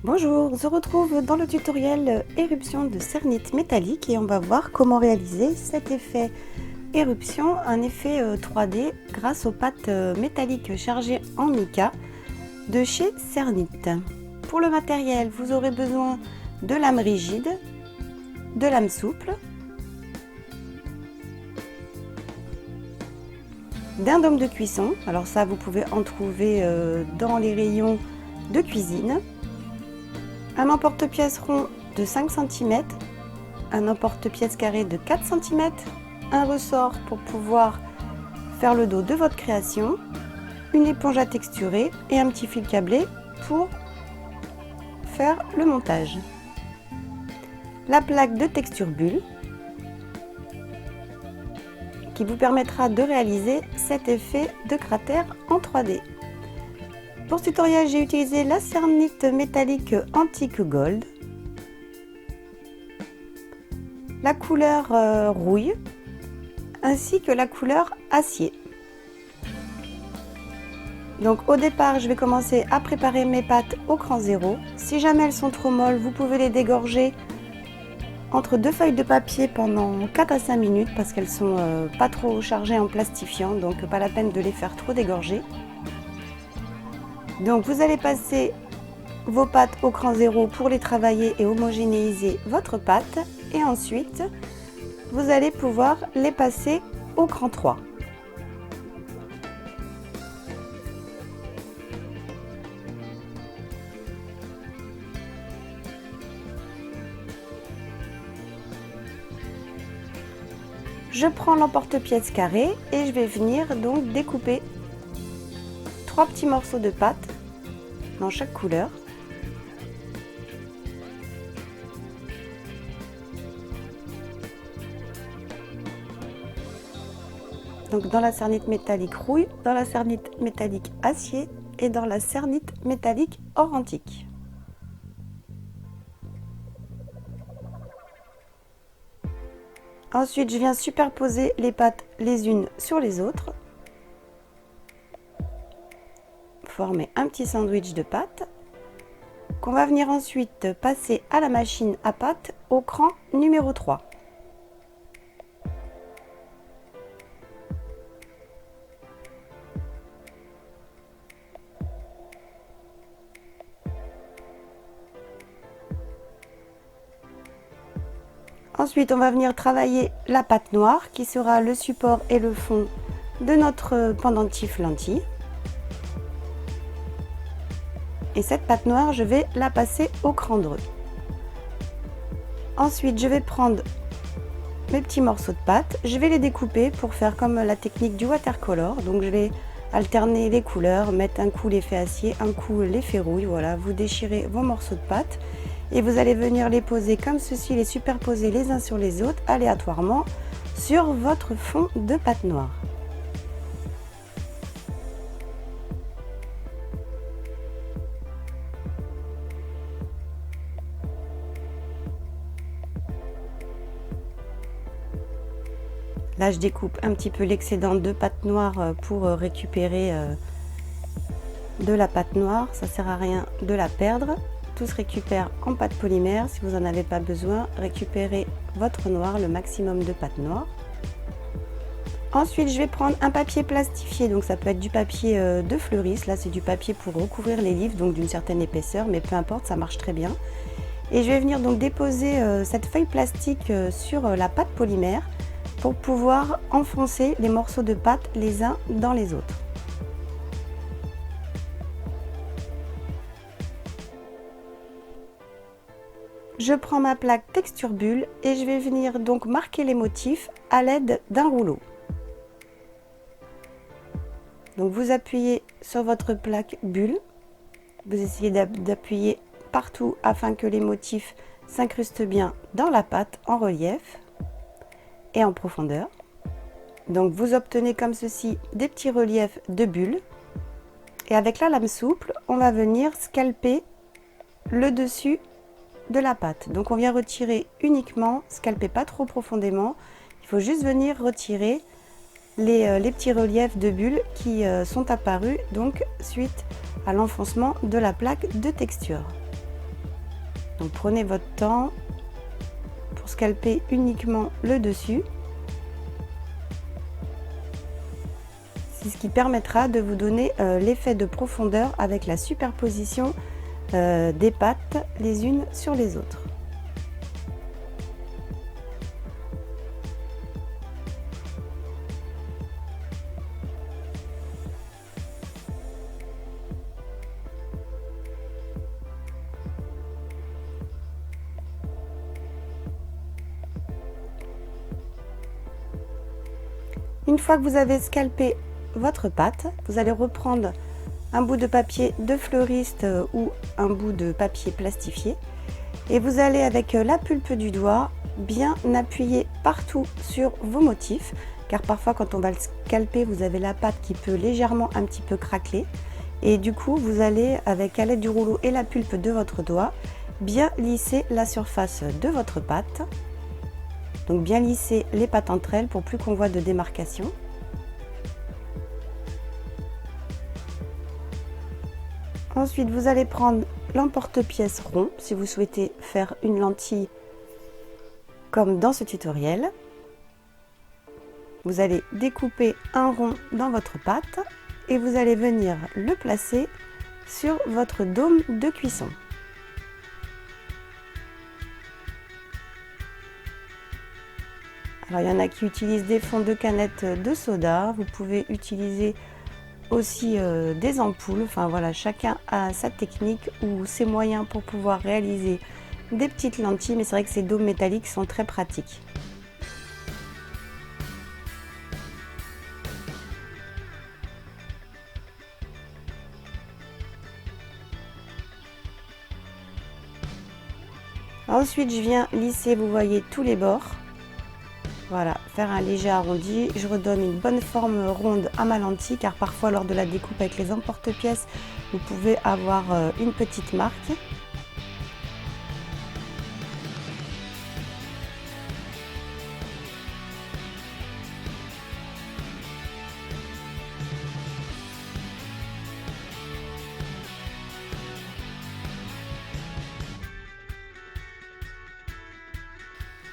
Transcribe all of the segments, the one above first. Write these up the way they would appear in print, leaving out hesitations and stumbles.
Bonjour, on se retrouve dans le tutoriel éruption de cernite métallique et on va voir comment réaliser cet effet éruption, un effet 3D grâce aux pâtes métalliques chargées en mica de chez Cernit. Pour le matériel, vous aurez besoin de lames rigides, de lames souples, d'un dôme de cuisson, alors ça vous pouvez en trouver dans les rayons de cuisine, un emporte-pièce rond de 5 cm, un emporte-pièce carré de 4 cm, un ressort pour pouvoir faire le dos de votre création, une éponge à texturer et un petit fil câblé pour faire le montage. La plaque de texture bulle qui vous permettra de réaliser cet effet de cratère en 3D. Pour ce tutoriel, j'ai utilisé la cernite métallique antique gold, la couleur rouille, ainsi que la couleur acier. Donc au départ, je vais commencer à préparer mes pâtes au cran 0. Si jamais elles sont trop molles, vous pouvez les dégorger entre deux feuilles de papier pendant 4 à 5 minutes parce qu'elles sont pas trop chargées en plastifiant, donc pas la peine de les faire trop dégorger. Donc vous allez passer vos pâtes au cran 0 pour les travailler et homogénéiser votre pâte et ensuite vous allez pouvoir les passer au cran 3. Je prends l'emporte-pièce carré et je vais venir donc découper 3 petits morceaux de pâte dans chaque couleur. Donc dans la cernite métallique rouille, dans la cernite métallique acier et dans la cernite métallique or antique. Ensuite, je viens superposer les pâtes les unes sur les autres. Former un petit sandwich de pâtes qu'on va venir ensuite passer à la machine à pâtes au cran numéro 3. Ensuite, on va venir travailler la pâte noire qui sera le support et le fond de notre pendentif lentille. Et cette pâte noire, je vais la passer au cran 2. Ensuite, je vais prendre mes petits morceaux de pâte, je vais les découper pour faire comme la technique du watercolor. Donc je vais alterner les couleurs, mettre un coup l'effet acier, un coup l'effet rouille. Voilà, vous déchirez vos morceaux de pâte et vous allez venir les poser comme ceci, les superposer les uns sur les autres aléatoirement sur votre fond de pâte noire. Là, je découpe un petit peu l'excédent de pâte noire pour récupérer de la pâte noire. Ça ne sert à rien de la perdre. Tout se récupère en pâte polymère. Si vous n'en avez pas besoin, récupérez votre noir, le maximum de pâte noire. Ensuite, je vais prendre un papier plastifié. Donc, ça peut être du papier de fleuriste. Là, c'est du papier pour recouvrir les livres, donc d'une certaine épaisseur, mais peu importe, ça marche très bien. Et je vais venir donc déposer cette feuille plastique sur la pâte polymère pour pouvoir enfoncer les morceaux de pâte les uns dans les autres. Je prends ma plaque texture bulle et je vais venir donc marquer les motifs à l'aide d'un rouleau. Donc vous appuyez sur votre plaque bulle, vous essayez d'appuyer partout afin que les motifs s'incrustent bien dans la pâte en relief et en profondeur. Donc vous obtenez comme ceci des petits reliefs de bulles et avec la lame souple on va venir scalper le dessus de la pâte. Donc on vient retirer uniquement, scalper pas trop profondément, il faut juste venir retirer les petits reliefs de bulles qui sont apparus donc suite à l'enfoncement de la plaque de texture. Donc prenez votre temps pour scalper uniquement le dessus. C'est ce qui permettra de vous donner l'effet de profondeur avec la superposition des pattes les unes sur les autres. Une fois que vous avez scalpé votre pâte, vous allez reprendre un bout de papier de fleuriste ou un bout de papier plastifié et vous allez avec la pulpe du doigt bien appuyer partout sur vos motifs, car parfois quand on va le scalper, vous avez la pâte qui peut légèrement un petit peu craqueler et du coup vous allez avec à l'aide du rouleau et la pulpe de votre doigt bien lisser la surface de votre pâte. Donc bien lisser les pattes entre elles pour plus qu'on voit de démarcation. Ensuite, vous allez prendre l'emporte-pièce rond si vous souhaitez faire une lentille comme dans ce tutoriel. Vous allez découper un rond dans votre pâte et vous allez venir le placer sur votre dôme de cuisson. Alors, il y en a qui utilisent des fonds de canettes de soda, vous pouvez utiliser aussi des ampoules, enfin voilà, chacun a sa technique ou ses moyens pour pouvoir réaliser des petites lentilles, mais c'est vrai que ces dômes métalliques sont très pratiques. Ensuite, je viens lisser, vous voyez, tous les bords. Voilà, faire un léger arrondi. Je redonne une bonne forme ronde à ma lentille, car parfois lors de la découpe avec les emporte-pièces, vous pouvez avoir une petite marque.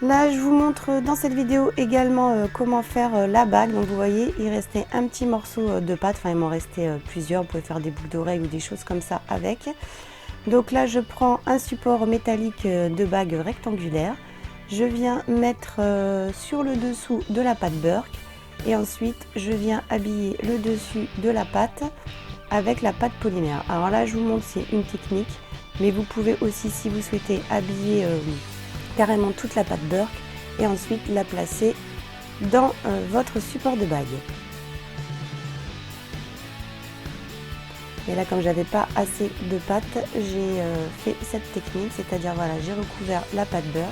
Là, je vous montre dans cette vidéo également comment faire la bague. Donc vous voyez, il restait un petit morceau de pâte, enfin il m'en restait plusieurs, vous pouvez faire des boucles d'oreilles ou des choses comme ça avec. Donc là, je prends un support métallique de bague rectangulaire. Je viens mettre sur le dessous de la pâte Burke et ensuite je viens habiller le dessus de la pâte avec la pâte polymère. Alors là, je vous montre, c'est une technique, mais vous pouvez aussi, si vous souhaitez, habiller carrément toute la pâte Burke et ensuite la placer dans votre support de bague. Et là, comme j'avais pas assez de pâte, j'ai fait cette technique, c'est-à-dire voilà, j'ai recouvert la pâte Burke,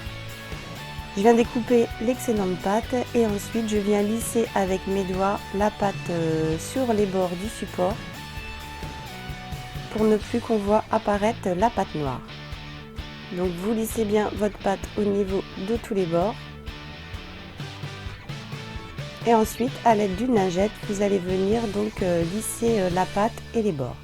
je viens découper l'excédent de pâte et ensuite je viens lisser avec mes doigts la pâte sur les bords du support pour ne plus qu'on voit apparaître la pâte noire. Donc vous lissez bien votre pâte au niveau de tous les bords. Et ensuite, à l'aide d'une lingette, vous allez venir donc lisser la pâte et les bords.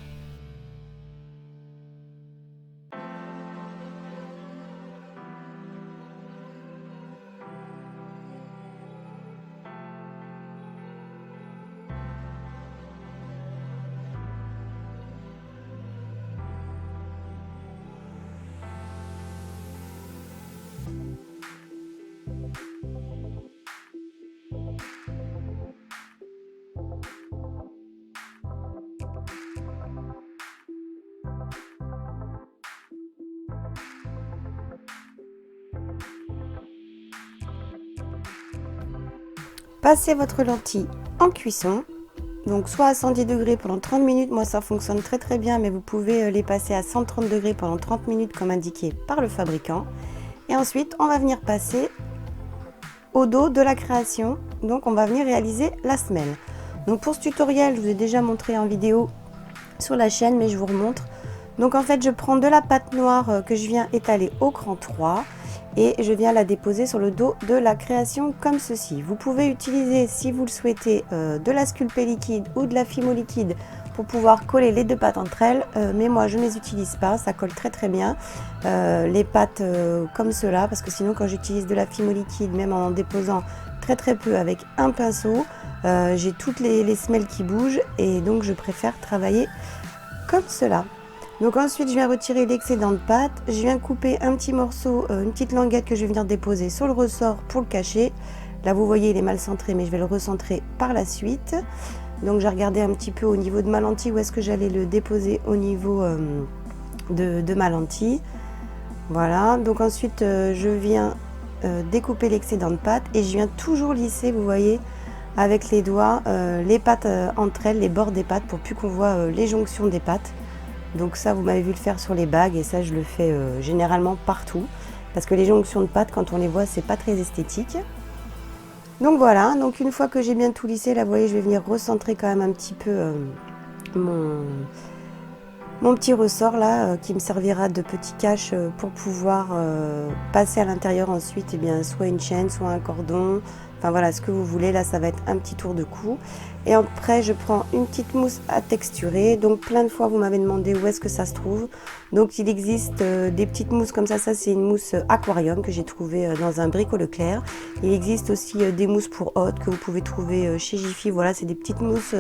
Passez votre lentille en cuisson, donc soit à 110 degrés pendant 30 minutes, moi ça fonctionne très bien, mais vous pouvez les passer à 130 degrés pendant 30 minutes comme indiqué par le fabricant. Et ensuite on va venir passer au dos de la création, donc on va venir réaliser la semelle. Donc pour ce tutoriel, je vous ai déjà montré en vidéo sur la chaîne, mais je vous remontre. Donc en fait je prends de la pâte noire que je viens étaler au cran 3 et je viens la déposer sur le dos de la création comme ceci. Vous pouvez utiliser, si vous le souhaitez, de la sculpée liquide ou de la fimo liquide pour pouvoir coller les deux pâtes entre elles, mais moi je ne les utilise pas, ça colle très très bien les pâtes comme cela, parce que sinon quand j'utilise de la Fimo liquide, même en déposant très peu avec un pinceau, j'ai toutes les semelles qui bougent et donc je préfère travailler comme cela. Donc ensuite je viens retirer l'excédent de pâte, je viens couper un petit morceau, une petite languette que je vais venir déposer sur le ressort pour le cacher. Là vous voyez il est mal centré, mais je vais le recentrer par la suite. Donc j'ai regardé un petit peu au niveau de ma lentille où est-ce que j'allais le déposer au niveau de ma lentille. Voilà, donc ensuite je viens découper l'excédent de pâte et je viens toujours lisser, vous voyez, avec les doigts les pâtes entre elles, les bords des pâtes, pour plus qu'on voit les jonctions des pâtes. Donc ça vous m'avez vu le faire sur les bagues et ça je le fais généralement partout, parce que les jonctions de pâtes quand on les voit c'est pas très esthétique. Donc voilà, donc une fois que j'ai bien tout lissé, là vous voyez je vais venir recentrer quand même un petit peu mon petit ressort là qui me servira de petit cache pour pouvoir passer à l'intérieur ensuite soit une chaîne, soit un cordon, enfin voilà ce que vous voulez. Là ça va être un petit tour de cou et après je prends une petite mousse à texturer. Donc plein de fois vous m'avez demandé où est-ce que ça se trouve, donc il existe des petites mousses comme ça c'est une mousse aquarium que j'ai trouvée dans un Brico Leclerc. Il existe aussi des mousses pour hôtes que vous pouvez trouver chez Jiffy. Voilà, c'est des petites mousses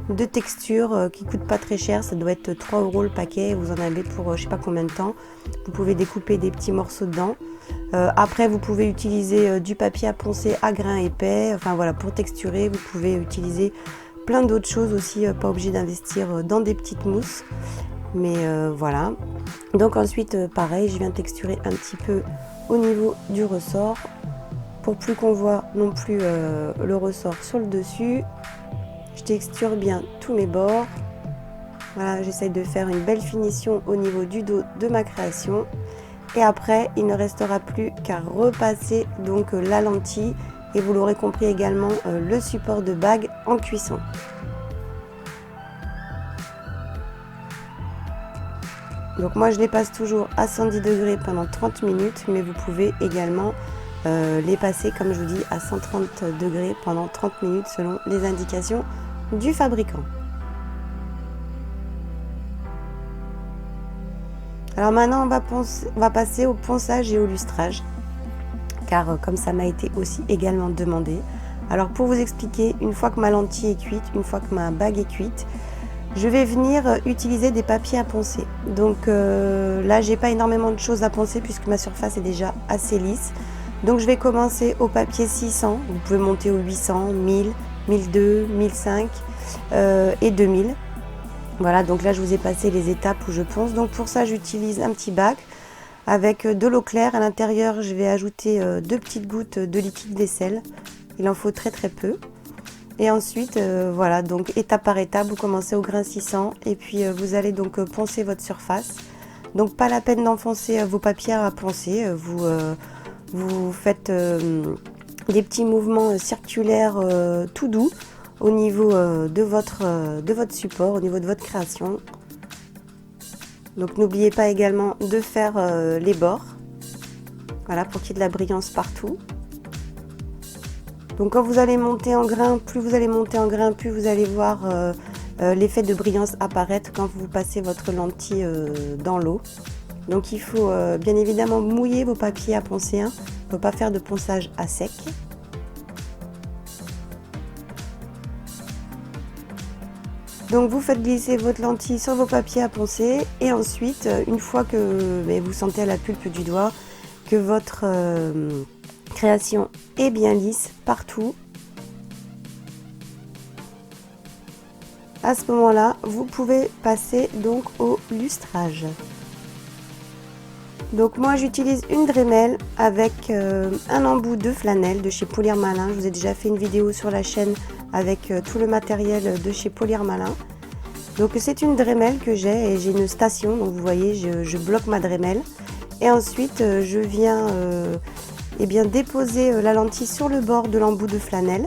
de texture qui coûtent pas très cher, ça doit être 3 € le paquet, vous en avez pour je sais pas combien de temps. Vous pouvez découper des petits morceaux dedans. Après vous pouvez utiliser du papier à poncer à grains épais, enfin voilà, pour texturer. Vous pouvez utiliser plein d'autres choses aussi, pas obligé d'investir dans des petites mousses, mais voilà. Donc ensuite pareil, je viens texturer un petit peu au niveau du ressort pour plus qu'on voit non plus le ressort sur le dessus. Je texture bien tous mes bords. Voilà, j'essaye de faire une belle finition au niveau du dos de ma création. Et après, il ne restera plus qu'à repasser donc la lentille et vous l'aurez compris également le support de bague en cuisson. Donc moi je les passe toujours à 110 degrés pendant 30 minutes, mais vous pouvez également les passer comme je vous dis à 130 degrés pendant 30 minutes selon les indications du fabricant. Alors maintenant on va passer au ponçage et au lustrage, car comme ça m'a été aussi également demandé. Alors pour vous expliquer, une fois que ma lentille est cuite, une fois que ma bague est cuite, je vais venir utiliser des papiers à poncer. Donc là j'ai pas énormément de choses à poncer puisque ma surface est déjà assez lisse. Donc je vais commencer au papier 600, vous pouvez monter au 800, 1000, 1200, 1005 et 2000. Voilà, donc là je vous ai passé les étapes où je ponce. Donc pour ça j'utilise un petit bac avec de l'eau claire. À l'intérieur je vais ajouter 2 petites gouttes de liquide vaisselle. Il en faut très peu. Et ensuite voilà, donc étape par étape, vous commencez au grain 600 et puis vous allez donc poncer votre surface. Donc pas la peine d'enfoncer vos papiers à poncer. Vous faites des petits mouvements circulaires tout doux au niveau de votre support, au niveau de votre création. Donc n'oubliez pas également de faire les bords, voilà, pour qu'il y ait de la brillance partout. Donc quand vous allez monter en grain, plus vous allez monter en grain, plus vous allez voir l'effet de brillance apparaître quand vous passez votre lentille dans l'eau. Donc il faut bien évidemment mouiller vos papiers à poncer. Il ne faut pas faire de ponçage à sec. Donc vous faites glisser votre lentille sur vos papiers à poncer et ensuite, une fois que vous sentez à la pulpe du doigt que votre création est bien lisse partout, à ce moment-là, vous pouvez passer donc au lustrage. Donc moi j'utilise une Dremel avec un embout de flanelle de chez Polir Malin. Je vous ai déjà fait une vidéo sur la chaîne avec tout le matériel de chez Polir Malin. Donc c'est une Dremel que j'ai et j'ai une station, donc vous voyez je bloque ma Dremel et ensuite je viens déposer la lentille sur le bord de l'embout de flanelle.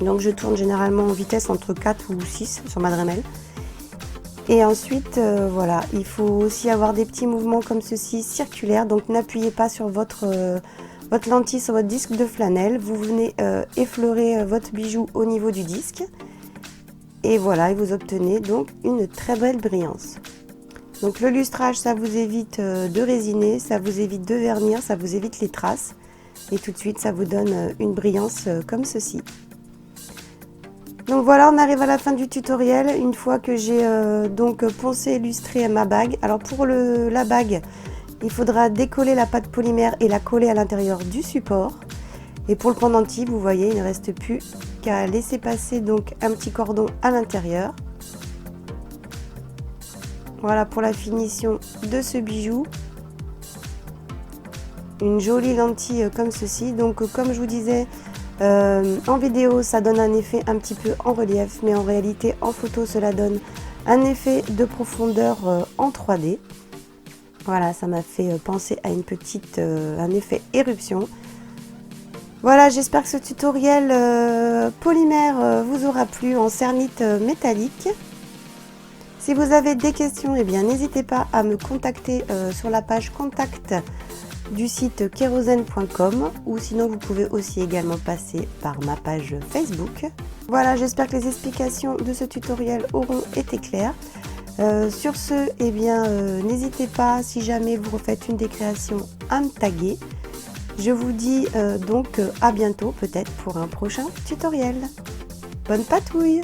Donc je tourne généralement en vitesse entre 4 ou 6 sur ma Dremel. Et ensuite voilà, il faut aussi avoir des petits mouvements comme ceci circulaires, donc n'appuyez pas sur votre lentille sur votre disque de flanelle. Vous venez effleurer votre bijou au niveau du disque Et voilà, et vous obtenez donc une très belle brillance. Donc le lustrage, ça vous évite de résiner, ça vous évite de vernir, ça vous évite les traces. Et tout de suite, ça vous donne une brillance comme ceci. Donc voilà, on arrive à la fin du tutoriel. Une fois que j'ai donc poncé et lustré ma bague. Alors pour la bague, il faudra décoller la pâte polymère et la coller à l'intérieur du support. Et pour le pendentif, vous voyez, il ne reste plus qu'à laisser passer donc un petit cordon à l'intérieur. Voilà pour la finition de ce bijou. Une jolie lentille comme ceci. Donc comme je vous disais, en vidéo ça donne un effet un petit peu en relief, mais en réalité en photo cela donne un effet de profondeur en 3D. Voilà, ça m'a fait penser à un effet éruption. Voilà, j'espère que ce tutoriel polymère vous aura plu en cernite métallique. Si vous avez des questions, eh bien n'hésitez pas à me contacter sur la page contact du site kérosène.com, ou sinon vous pouvez aussi également passer par ma page Facebook. Voilà, j'espère que les explications de ce tutoriel auront été claires. Sur ce, eh bien n'hésitez pas, si jamais vous refaites une des créations, à me taguer. Je vous dis donc à bientôt, peut-être pour un prochain tutoriel. Bonne patouille!